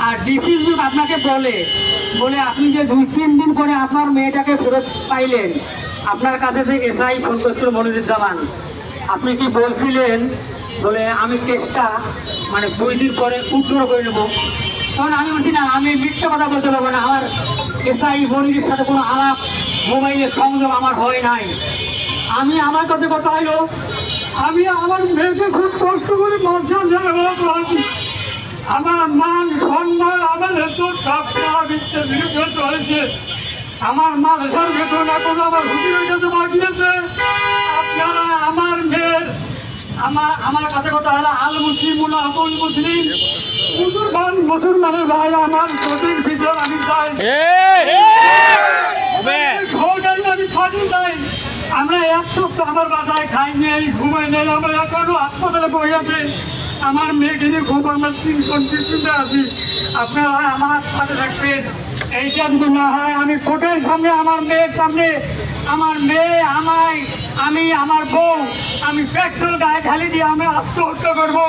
আর DC যদি আপনাকে বলে বলে আপনি যে 2-3 দিন পরে আপনার মেয়েটাকে ফেরত পাইলেন, আপনার কাছে যে এসআই ফোন করছিল মনিরুজ্জামান, আপনি কি বলছিলেন বলে আমি কেসটা মানে 2 দিন পরে উদ্ধার করে নেবো? তখন আমি বলছি না, আমি মিথ্যে কথা বলতে পারবো না, আমার এসআই মনিরের সাথে কোনো আলাপ মোবাইলের সংযোগ আমার হয় নাই। আমি আমার কাছে কথা হইলো, আমি আমার মেয়েকে খুব কষ্ট করে মাঝখান আমার মান সম্মান আমার এত সব বিরুদ্ধ হয়েছে। আমার মাথার বেতন এখন আমার হুজুরের কাছে বাকি আছে। আপনারা আমার মেয়ের আমার কাছে কথা হলো আল মুসলিম আবুল মুসলিম মুসলমানের ভাই, আমার সঠিক বিচার আমি চাই। আমি খাটি চাই। আমরা 1 সপ্তাহ আমার বাসায় খাই নেই, ঘুমাই নেই, আমরা এখনো হাসপাতালে বই আছে। আমার মেয়েকে নিয়ে খুব আমরা চিন্তা আছি। আপনারা আমার সাথে থাকবেন। এইটা যদি না হয় আমি কোর্টের সামনে, আমার মেয়ের সামনে, আমার মেয়ে আমি আমার বউ আমি পেট্রোল গায়ে ঢালি দিয়ে আমি আত্মহত্যা করবো,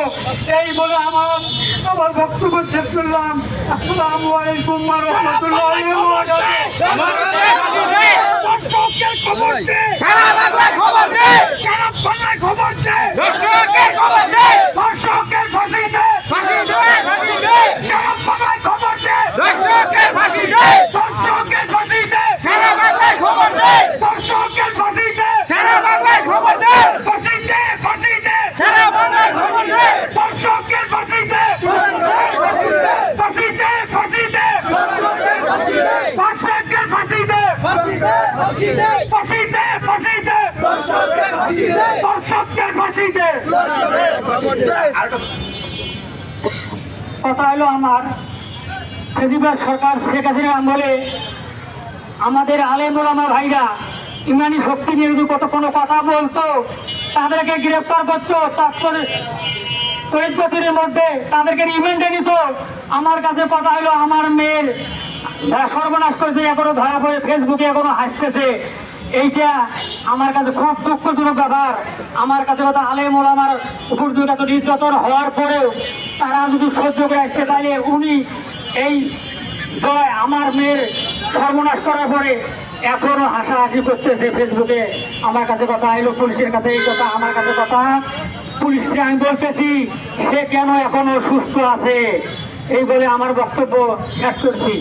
এই বলে আমার বক্তব্য শেষ করলাম। আসসালামু আলাইকুম ওয়া রাহমাতুল্লাহি ওয়া কথা হলো আমার ফেসিবাদ সরকার শেখ হাসিনা আমলে আমাদের আলেম ওলামা ভাইরা ইমানি শক্তি নিয়ে যদি কোনো কথা বলতো তাদেরকে গ্রেফতার করতো, তারপরে তরিৎগতির মধ্যে তাদেরকে রিমান্ডে নিত। আমার কাছে কথা হলো আমার মেয়ের সর্বনাশ করেছে, এখনো ধরা পড়ে ফেসবুকে এখনো হাসতেছে। এইটা আমার কাছে খুব দুঃখজনক ব্যাপার। আমার কাছে কথা আলেম ওলামার উপর যদি এত নির্যাতন হওয়ার পরেও তারা যদি সহ্য করে আসছে, তাহলে উনি এই জয় আমার মেয়ের সর্বনাশ করার পরে এখনো হাসাহাসি করতেছে ফেসবুকে। আমার কাছে কথা এলো পুলিশের কাছে এই কথা, আমার কাছে কথা পুলিশকে আমি বলতেছি সে কেন এখনো সুস্থ আছে, এই বলে আমার বক্তব্য শেষ করছি।